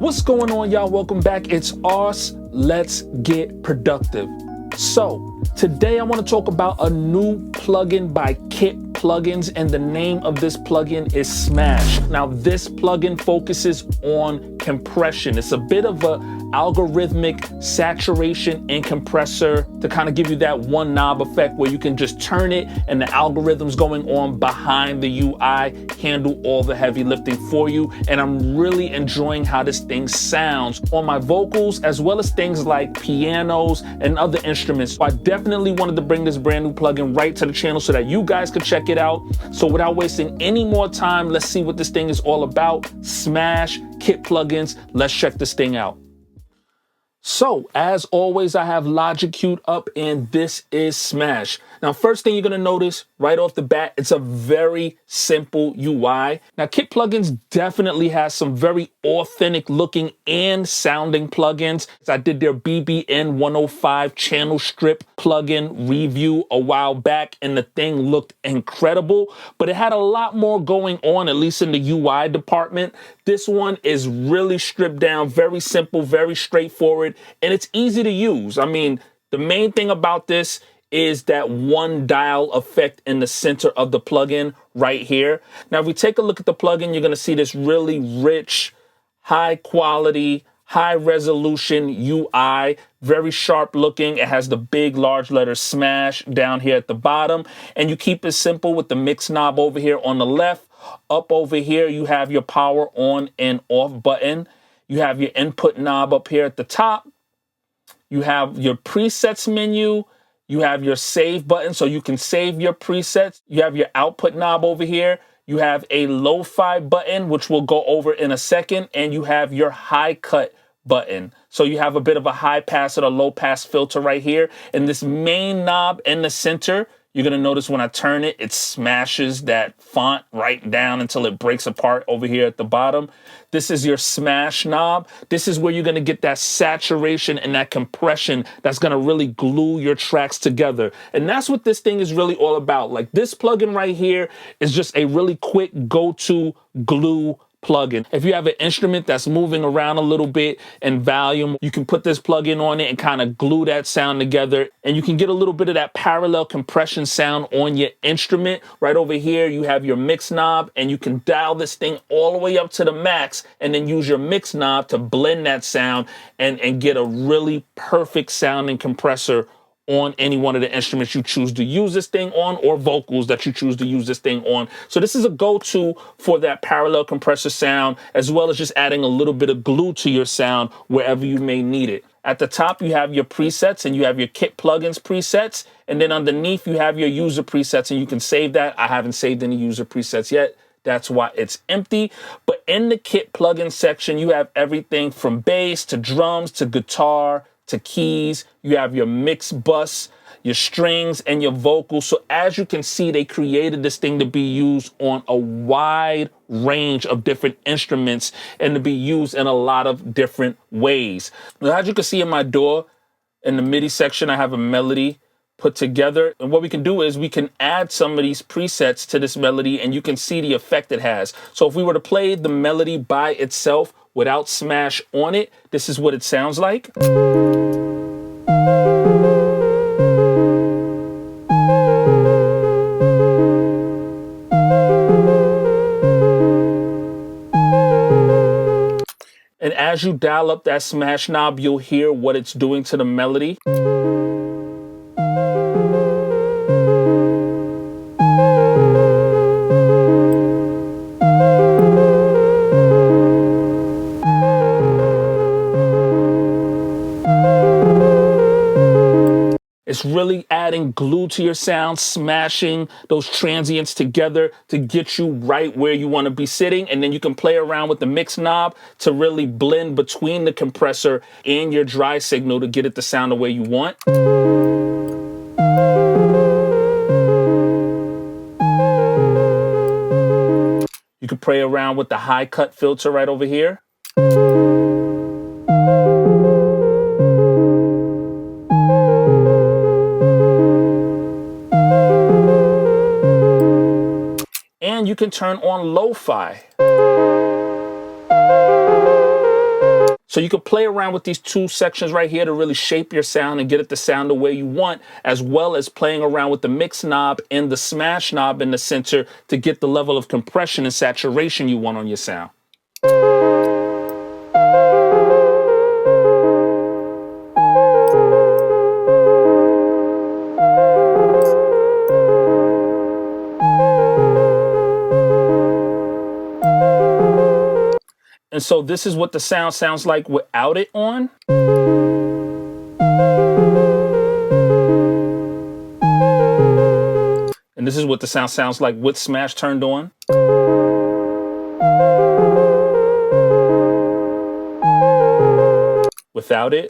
What's going on, y'all? Welcome back. It's Ars. Let's get productive. So today I want to talk about a new plugin by Kit Plugins, and the name of this plugin is Smash. Now this plugin focuses on compression. It's a bit of a algorithmic saturation and compressor to kind of give you that one knob effect where you can just turn it and the algorithms going on behind the UI handle all the heavy lifting for you. And I'm really enjoying how this thing sounds on my vocals, as well as things like pianos and other instruments. So I definitely wanted to bring this brand new plugin right to the channel so that you guys could check it out. So without wasting any more time, let's see what this thing is all about. Smash, Kit Plugins, let's check this thing out. So, as always, I have Logic queued up, and this is Smash. Now, first thing you're going to notice right off the bat, it's a very simple UI. Now, Kit Plugins definitely has some very authentic looking and sounding plugins. I did their BBN 105 channel strip plugin review a while back, and the thing looked incredible, but it had a lot more going on, at least in the UI department. This one is really stripped down, very simple, very straightforward, and it's easy to use. I mean, the main thing about this is that one dial effect in the center of the plugin right here. Now, if we take a look at the plugin, you're going to see this really rich, high quality, high resolution UI, very sharp looking. It has the big, large letter Smash down here at the bottom, and you keep it simple with the mix knob over here on the left. Up over here, you have your power on and off button. You have your input knob up here at the top. You have your presets menu. You have your save button, so you can save your presets. You have your output knob over here. You have a lo-fi button, which we'll go over in a second. And you have your high cut button. So you have a bit of a high pass and a low pass filter right here. And this main knob in the center, you're going to notice when I turn it, it smashes that font right down until it breaks apart over here at the bottom. This is your smash knob. This is where you're going to get that saturation and that compression that's going to really glue your tracks together. And that's what this thing is really all about. Like, this plugin right here is just a really quick go-to glue plugin. If you have an instrument that's moving around a little bit in volume, you can put this plugin on it and kind of glue that sound together, and you can get a little bit of that parallel compression sound on your instrument. Right over here, you have your mix knob, and you can dial this thing all the way up to the max and then use your mix knob to blend that sound and get a really perfect sounding compressor on any one of the instruments you choose to use this thing on, or vocals that you choose to use this thing on. So this is a go-to for that parallel compressor sound, as well as just adding a little bit of glue to your sound wherever you may need it. At the top, you have your presets, and you have your Kit Plugins presets. And then underneath, you have your user presets, and you can save that. I haven't saved any user presets yet. That's why it's empty. But in the Kit Plugin section, you have everything from bass to drums to guitar to keys. You have your mix bus, your strings, and your vocals. So as you can see, they created this thing to be used on a wide range of different instruments and to be used in a lot of different ways. Now, as you can see in my DAW, in the MIDI section, I have a melody put together. And what we can do is we can add some of these presets to this melody, and you can see the effect it has. So if we were to play the melody by itself without Smash on it, this is what it sounds like. And as you dial up that Smash knob, you'll hear what it's doing to the melody. It's really adding glue to your sound, smashing those transients together to get you right where you want to be sitting. And then you can play around with the mix knob to really blend between the compressor and your dry signal to get it to sound the way you want. You can play around with the high cut filter right over here. And you can turn on lo-fi. So you could play around with these two sections right here to really shape your sound and get it to sound the way you want, as well as playing around with the mix knob and the smash knob in the center to get the level of compression and saturation you want on your sound. And so this is what the sound sounds like without it on. And this is what the sound sounds like with smash turned on. Without it.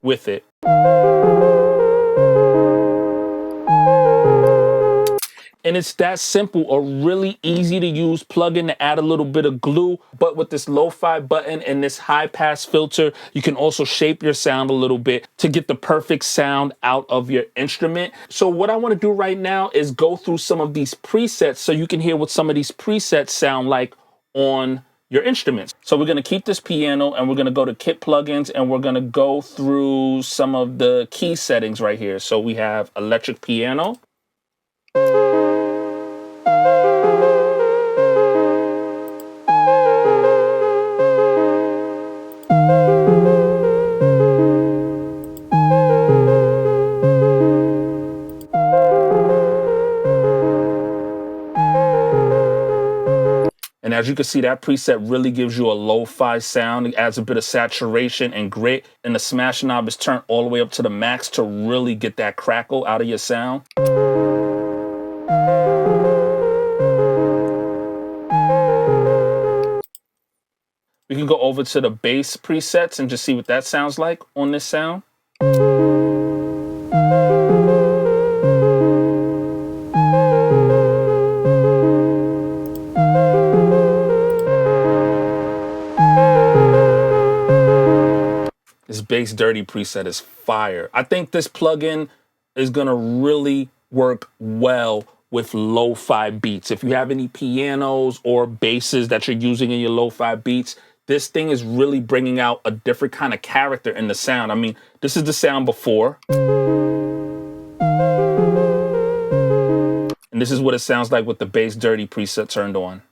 With it. And it's that simple, a really easy to use plugin to add a little bit of glue. But with this lo-fi button and this high pass filter, you can also shape your sound a little bit to get the perfect sound out of your instrument. So what I want to do right now is go through some of these presets so you can hear what some of these presets sound like on your instruments. So we're going to keep this piano and we're going to go to Kit Plugins and we're going to go through some of the key settings right here. So we have electric piano. And as you can see, that preset really gives you a lo-fi sound. It adds a bit of saturation and grit. And the smash knob is turned all the way up to the max to really get that crackle out of your sound. We can go over to the bass presets and just see what that sounds like on this sound. This bass dirty preset is fire. I think this plugin is gonna really work well with lo-fi beats. If you have any pianos or basses that you're using in your lo-fi beats, this thing is really bringing out a different kind of character in the sound. I mean, this is the sound before. And this is what it sounds like with the bass dirty preset turned on.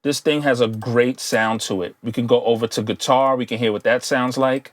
This thing has a great sound to it. We can go over to guitar. We can hear what that sounds like.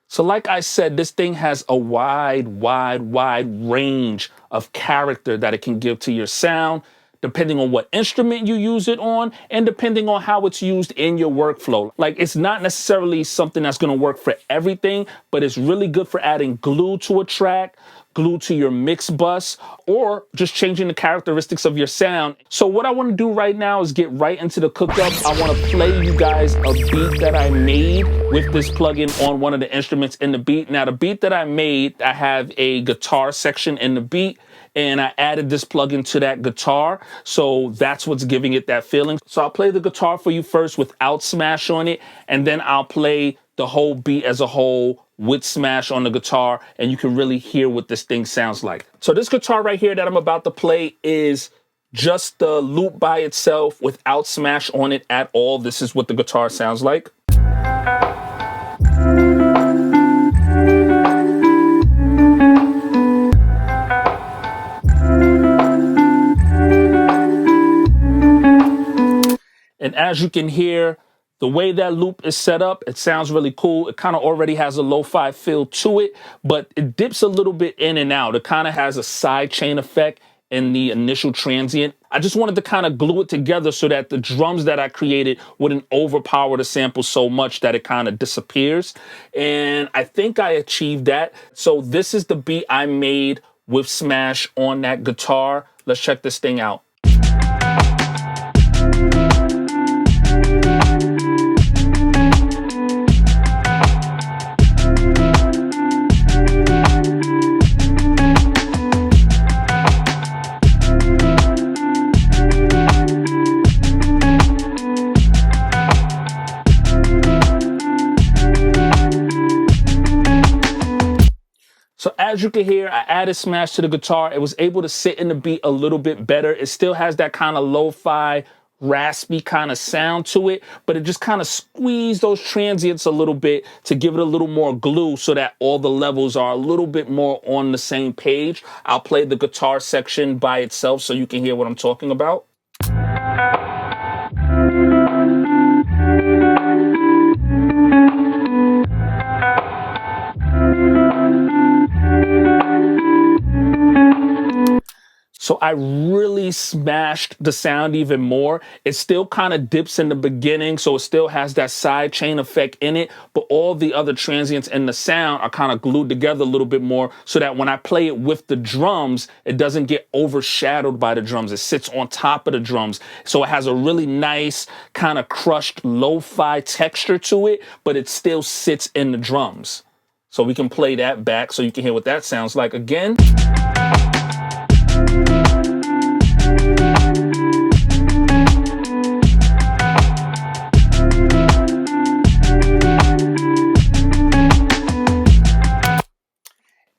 So like I said, this thing has a wide range of character that it can give to your sound, depending on what instrument you use it on and depending on how it's used in your workflow. Like, it's not necessarily something that's gonna work for everything, but it's really good for adding glue to a track, glue to your mix bus, or just changing the characteristics of your sound. So what I wanna do right now is get right into the cookup. I wanna play you guys a beat that I made with this plugin on one of the instruments in the beat. Now, the beat that I made, I have a guitar section in the beat, and I added this plugin to that guitar. So that's what's giving it that feeling. So I'll play the guitar for you first without smash on it, and then I'll play the whole beat as a whole with smash on the guitar, and you can really hear what this thing sounds like. So this guitar right here that I'm about to play is just the loop by itself without smash on it at all. This is what the guitar sounds like. And as you can hear, the way that loop is set up, it sounds really cool. It kind of already has a lo-fi feel to it, but it dips a little bit in and out. It kind of has a side chain effect in the initial transient. I just wanted to kind of glue it together so that the drums that I created wouldn't overpower the sample so much that it kind of disappears. And I think I achieved that. So this is the beat I made with smash on that guitar. Let's check this thing out. So as you can hear, I added smash to the guitar. It was able to sit in the beat a little bit better. It still has that kind of lo-fi, raspy kind of sound to it, but it just kind of squeezed those transients a little bit to give it a little more glue so that all the levels are a little bit more on the same page. I'll play the guitar section by itself so you can hear what I'm talking about. So I really smashed the sound even more. It still kind of dips in the beginning, so it still has that side chain effect in it, but all the other transients in the sound are kind of glued together a little bit more so that when I play it with the drums, it doesn't get overshadowed by the drums. It sits on top of the drums. So it has a really nice kind of crushed lo-fi texture to it, but it still sits in the drums. So we can play that back so you can hear what that sounds like again.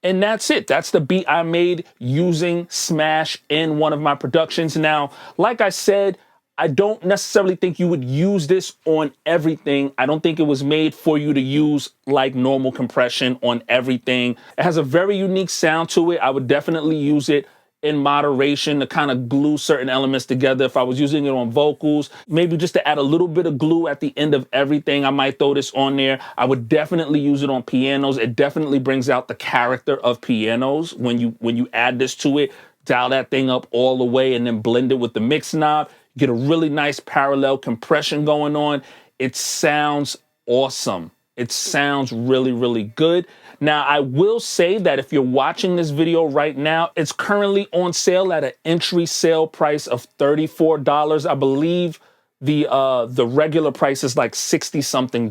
And that's it. That's the beat I made using Smash in one of my productions. Now, like I said, I don't necessarily think you would use this on everything. I don't think it was made for you to use like normal compression on everything. It has a very unique sound to it. I would definitely use it in moderation to kind of glue certain elements together. If I was using it on vocals, maybe just to add a little bit of glue at the end of everything, I might throw this on there. I would definitely use it on pianos. It definitely brings out the character of pianos when you add this to it. Dial that thing up all the way and then blend it with the mix knob. Get a really nice parallel compression going on. It sounds awesome. It sounds really, really good. Now, I will say that if you're watching this video right now, it's currently on sale at an entry sale price of $34. I believe the regular price is like $60-something,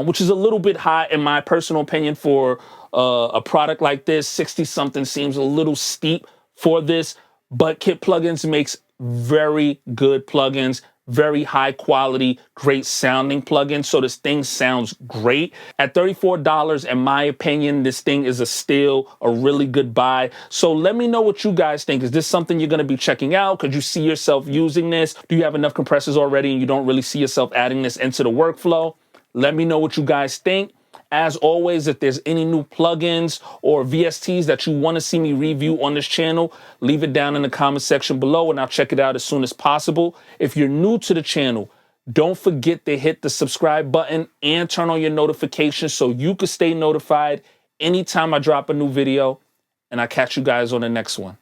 which is a little bit high in my personal opinion for a product like this. 60-something seems a little steep for this, but Kit Plugins makes very good plugins, very high quality, great sounding plugins. So this thing sounds great. At $34, in my opinion, this thing is a steal, a really good buy. So let me know what you guys think. Is this something you're going to be checking out? Could you see yourself using this? Do you have enough compressors already and you don't really see yourself adding this into the workflow? Let me know what you guys think. As always, if there's any new plugins or VSTs that you want to see me review on this channel, leave it down in the comment section below and I'll check it out as soon as possible. If you're new to the channel, don't forget to hit the subscribe button and turn on your notifications so you can stay notified anytime I drop a new video. And I'll catch you guys on the next one.